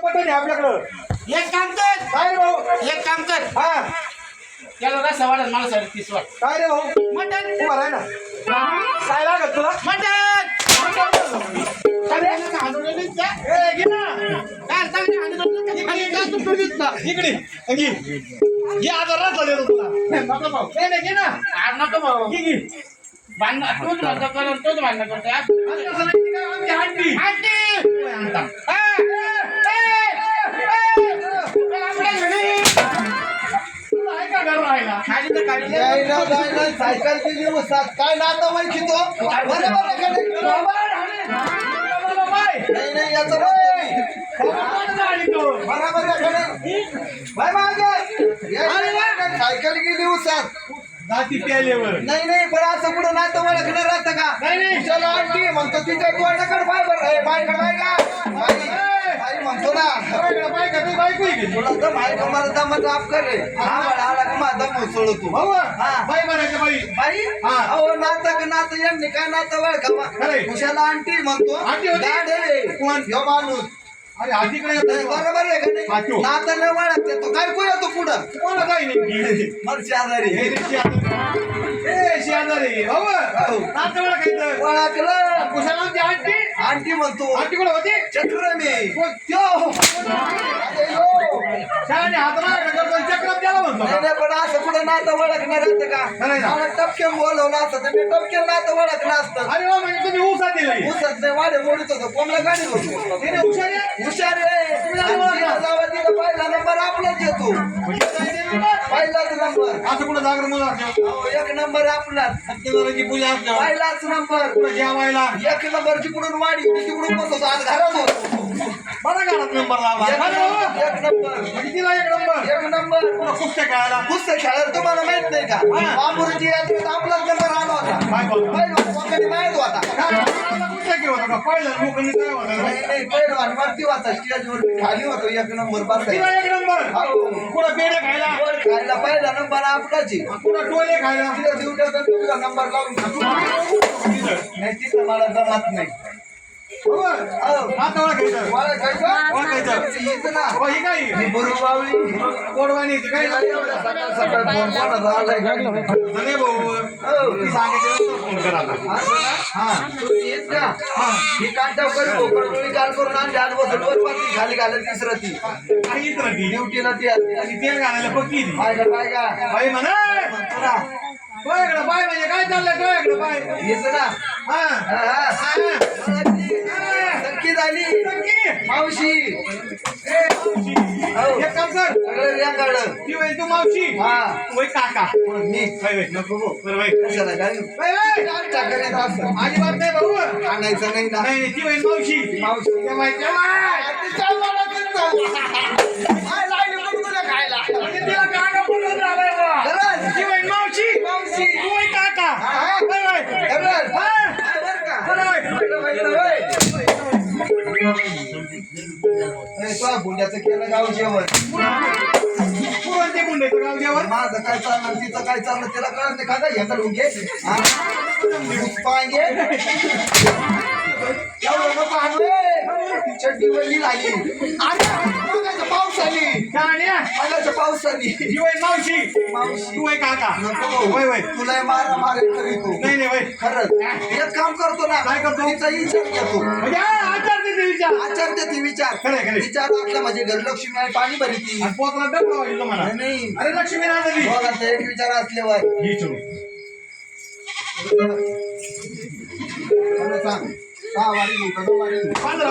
पटत आहे आपल्याकडं. एक काम कर, काय रे भाऊ? एक काम कर, हा त्याला रस्सा वाढत मला 30 वाट. काय रे भाऊ? मटन उभा राह ना. काय लागत तुला? मटन अरे हाणून द्या. ए, घे ना. काय चांगली हाणून द्या. खाली जा तू पोलीस ना. इकडे घे. घे आता रस्ता देतो तुला. नको भाऊ. नाही घे ना. हाण नको भाऊ. घे घे. भांडण तूच म्हणतो करून तूच भांडण करतो यार. असं नाही काय आमची हंडी. आंटी आणता. आपल्या घरी तुला आहे का घर राहायला? खाली तर काढली. जायला सायकल केली उसात काय नातं माहिती तो बरोबर आहे का नाही? मला बाय. नाही नाही याचं बरोबर नाही. कोण झाली तू? बरोबर आहे का नाही? बाय मागे सायकल गेली उसात जाती प्यालेवर. नाही नाही पण असं कुठं नातं ओळखणार राहतं का नाही, नाही. चला आंटी म्हणतो तिच्या तोंडाकडे बाय बरं बाय का बाय का बाई म्हणतो ना बाय का तू बायको आहे का? तुला तर बाय का मला दम आप कर रे हा मला आला का माझा दम सोडतो भाऊ हा. बाई म्हणायचं बाई. बाई हा. अहो नातं का नातं यांनी काय नातं ओळखावा खरंय. कुशाला आंटी म्हणतो आंटी होती? गाड आहे. कोण? ह्यो माणूस अरे हातीकडे नाही, बरोबर आहे का नाही वाचो. नातं न ओळखते तो काय कोण येतो पुढं कोणा जाई नेमकी? मला शेजारी हे रे शेजारी. ए शेजारी भाऊ नातं ओळखायचं. ओळखलं कुशाला आमची आंटी. आंटी म्हणतो आंटी कुठं होती? चक्र मी त्यो. अरे यो. शाळेने हात मारा करतो चक्रम त्याला म्हणतो. नाही नाही, पण असं कुठं नातं ओळखणार असतं का खरंय ना. मला टपक्यान बोलवलं असतं तर मी टपक्यान नातं ओळखलं असतं अरे वा म्हणजे तुम्ही ऊसा दिलाय. उसत नाही वाढे मोडीत होतो कोंबड्या गाडीत होतो तिने हुशार आहे. हुशार आहे जावा तिला पहिला नंबर आपलाच येतो पहिलाच नंबर असं कुठं जागर मुलं असल्यावर. अहो, एक नंबर आपलाच सत्यनारायणची पूजा असल्यावर. पहिलाच नंबर कुठं जेवायला. एक नंबर जिकडून वाढी मी तिकडून बसतो आज घरात होतो बरा घरात नंबर लावला. एक अरे वा. नंबर, एक नंबर म्हणजे तिला एक नंबर. एक नंबर कुठं कुस्त्या खेळायला. पुस्तक खेळायला तुम्हाला माहित नाही का हा. बापूरची यात्रेत आपलाच नंबर आला होता काय बोलतो? पहिला माहित होता काय आपल्याला कुस्त्या खेळ होता का? पहिलं लोकांनी काय होतं? नाही नाही पहिलवान वरती होता स्टेजवर खाली होतो एक नंबर तिला बसायला एक नंबर. हो. कुठं पेढे खायला. वर खायला पहिला नंबर आपलाच आहे. कुठं टोले खायला. तिला दिवट्याचा तुझा नंबर लावून टाकू. नाही तिथं मला जमत नाही बरोबर. हो. हात ओळखायचं. ओळखायचं? ओळखायचं. हीच ना हो, ही काय? ही बुरुबावळी. कोडवानी ती काय? तिला एवढं सकाळ सकाळ फोन कोणाचा आलाय का? अरे भाऊ हो. ती सांगितलं फोन करा आता. असं ना? हा तू येत का? हा. ही कांटाव करू कडोळी काल करून आणली आज बसून वर पाती खाली घालत तिसरं ती काहीच राहती. ड्युटीला ती असते. आणि तेल घालायला पक्की ती. काय का काय का बाई म्हणा म्हणतो ना डोळ्याकडं बाय म्हणजे काय चाललंय डोळ्याकडं बाय. येत ना हा हा, हा. हा. नक्की झाली नक्की. मावशी ए, मावशी. हो. एक काम कर. सगळं रेंगाळ ती होय तू मावशी. हा तू होय काका. मी होय होय नको गो. बरं होय. कशाला काय होय, होय. टाकण्यात असं अजिबात नाही भाऊ. आणायचं नाही ना नाही नाही, ती होय मावशी. मावशी तेव्हा काय लागली पण तुला खायला तिला काका बोलून राहिलाय बा. खरंच? ती होय मावशी. मावशी तू होय काका. हा. होय होय. खरंच? हा. काय बरं का? बरं होय. बरं बरं होय. ए, तुझ्या भुंड्याचं केलं गाव जेवण पुरण ते मुंडेचं गाव जेवण. माझं काय चाललं तिचं काय चाललं तिला कळत नाही का ह्याचा ढुंगे पांगे एवढं नको आणू रे. चड्डी वल्ली झाली मागाच्या पाऊस आली शाण्या. मागाच्या पाऊस आली ती होय मावशी. मावशी तू होय काका. नको भाऊ. होय होय. तुला मारा मारे करीतो नाही नाही होय. खरंच एक काम करतो ना काय करतो? तिचा विचार घेतो म्हणजे आचार देते विचार. आचार देते विचार खरंय, खरंय. विचार असला म्हणजे घरलक्ष्मी आहे पाणी भरीती आणि पोतला डबला व्हायचं म्हणा. नाही अरे लक्ष्मी नांदली. दोघांचा एक विचार असल्यावर घे चुरू. मला सांग सहा वारी घेऊ का दोन वारी घेऊ? 15.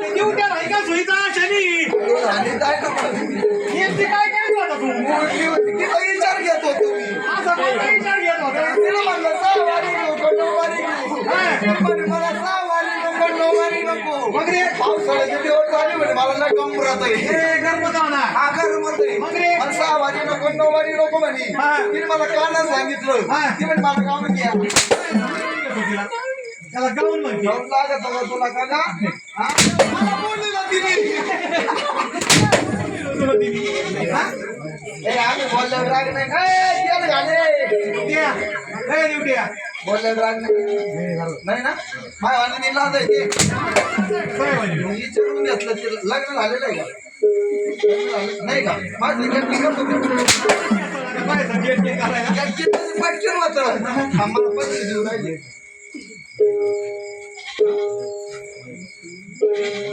ते ड्युट्या नाही का सुईचा शनी. आणि काय करतो नेमकी काय करत होता तू? मोठी होती तिचा विचार घेत होतो मी असा कोणता विचार घेत होता? तिला म्हणलं सहा वारी घेऊ का नऊ वारी घेऊ ती म्हणे मला सहा वारी नको नऊ वारी नको मग रे? पावसाळ्याचे दिवस आले म्हणे मला लय गंभीरात आहे हे गरमदावना. आकार मध्ये मग रे? मला सहा वारी नको नऊ वारी नको म्हणे हा. तिने मला कानात सांगितलं हा. ती म्हणे मला गावून घ्या तिला. त्याला गाऊन म्हणते. जाऊन लागत होता तुला का ना हा? मला बोलली ना तिने तुला दिली. हा? ए आम्ही बोलल्यावर राग नाही काय तेल घाले ड्युट्या. ए ड्युट्या. बोलल्यात राग नाही ना माय वाणी लाज आहे ते विचारून घेतलं ते लग्न झालेलं आहे का लग्न झालं नाही का माझं गॅटली करतो पटकन वाचलं आम्हाला पैसे देऊ राहिले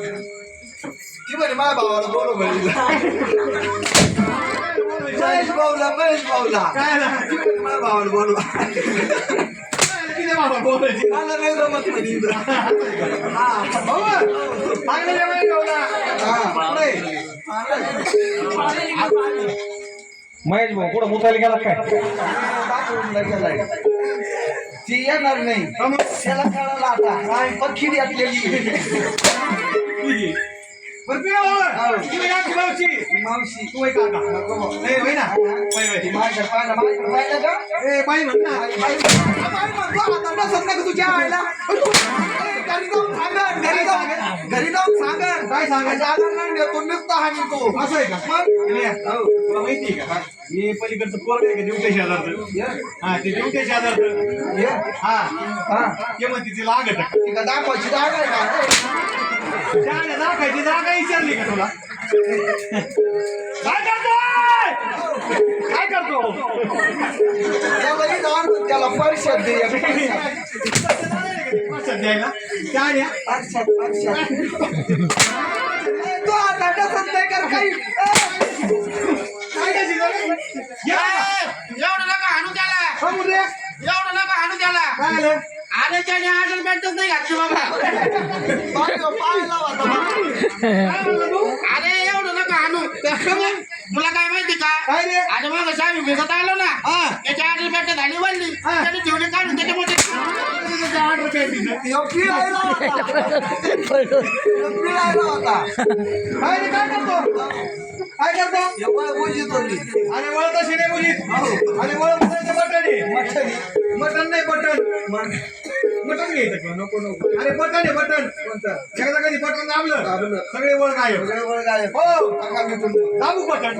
ती म्हणे माझ्या भावाला बरोबर महेश भाऊला काय ना ती म्हणे माझ्या भावाला बोलवा किती बाबा बोलायची मला नाही जमत म्हणे इथं. भाऊ चांगलं जेवण ठेवला महेश भाऊ कुठं मुतायला गेला काय बाथरूमला गेलाय. ती येणार नाही त्याला कळाला आता पक्षी घातलेली मावशी तू एक काका ए बाई ना बाई बाई माझ्या पाहिलं का ए बाई म्हण ना बाई म्हणतो आता बसत नाही का तुझ्या आईला घरी जाऊन सांगा काय सांगा? जागा नाही देतो नुसता हानी तो असं आहे का मग तुला माहिती आहे का हे पलीकडचं पोरग आहे का देवटे शेजारचं हा ते देवटे शेजारचं हा हा ते म्हणते तिला लागत ती का दाखवायची जागा आहे का दाखायची जागा विचारली का तुला काय करतोय काय करतो त्याला जाऊन त्याला परिषद दे द्यायला काय द्या परिषद तो आता कसं नाही कर काही काय द्यायची एवढं नका हाणू त्याला समोर एवढं नका हाणू त्याला काय आलं अरे त्याने आडल बॅटच नाही घातली बाबा पाहायला होता काय म्हणला तू अरे एवढं नका हाणू तुला काय माहिती का काय रे अरे मग आम्ही भेटत आलो ना हा त्याची आडल बॅट झाली वळली हा. त्याने ठेवले काढून त्याच्यामध्ये 8 रुपये तिथं पिळायला होता काय रे काय करतो काय करतो एवढं बोलत होती आणि वळत अशी नाही मुलीत आणि वळत बटन आहे मटन नाही बटन बटन घ्यायचं का नको नको अरे बटन आहे बटन कोणतं एकदा कधी बटन दाबलं सगळे वळ काय हो दाबू बटन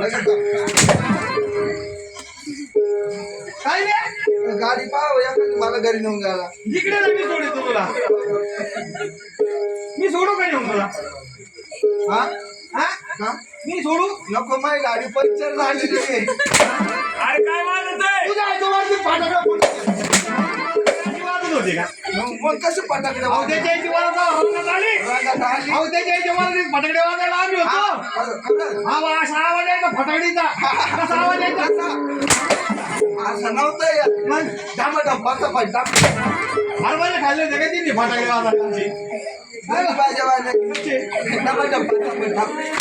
काय रे गाडी पाव मला घरी नेऊन गेला इकडे ना मी सोडतो तुला मी सोडू का नेऊन तुला हा हा हा? मी सोडू नको माझी गाडी पंक्चर झालेली आहे अरे काय वाजत आहे तुझ्या आजोबाची फाटाकडे पडली. वाजत होते का मग कसं फटाकडे अहो त्याच्या इथे मला रंगात आली रागात आली? अहो त्याच्या इथे मला फटाकडे वाजायला आम्ही होतो खरं? हा असा आवाज यायचा फटाकडीचा कसा आवाज यायचा असं नव्हतं येत. मग डामाडम पाचा पाहिजे हरभरे खाल्ले होते का तिने फटाकडे वाजायला आमचे पाहिजे डामाडम पाचा पाहिजे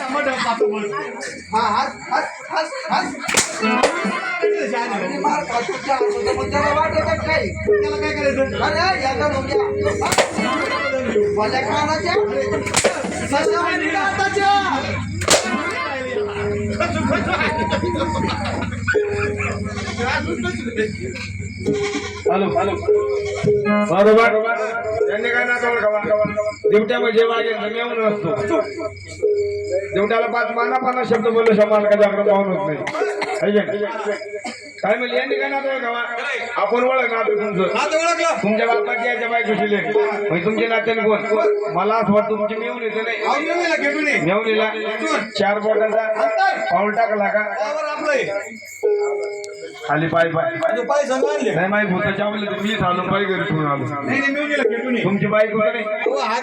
मटण पाहतो बस. हा हात हात हात हात आणि मार खातो त्या हाताचं. मग त्याला वाटत काही त्याला काय करायचं अरे याचा डोक्या भल्या कानाच्या सशा महिन्या हाताच्या हॅलो बरोबर त्यांनी काय ना दिवट्या म्हणजे मागे जमेवून असतो दिवट्याला 5 माना 50 शब्द बोलले शंभर का जागरण पाहून होत नाही काय म्हणले यांनी काय ना आपण ओळख ना तुमचं ओळखलं तुमच्या बापाची याच्या बायकोशी लेख म्हणजे तुमचे नात्याने कोण मला असं वाटतं तुमची मेवून येते नाही घेऊन ये मेवणीला 4 बोटांचा पाऊल टाकला का खाली पाय पाय संघ आणले नाही माहिती भूताच्या आवडले मी चालून पाय घरी ठेवून आलो नाही मी घेऊन ये तुमची बाईक वगैरे हा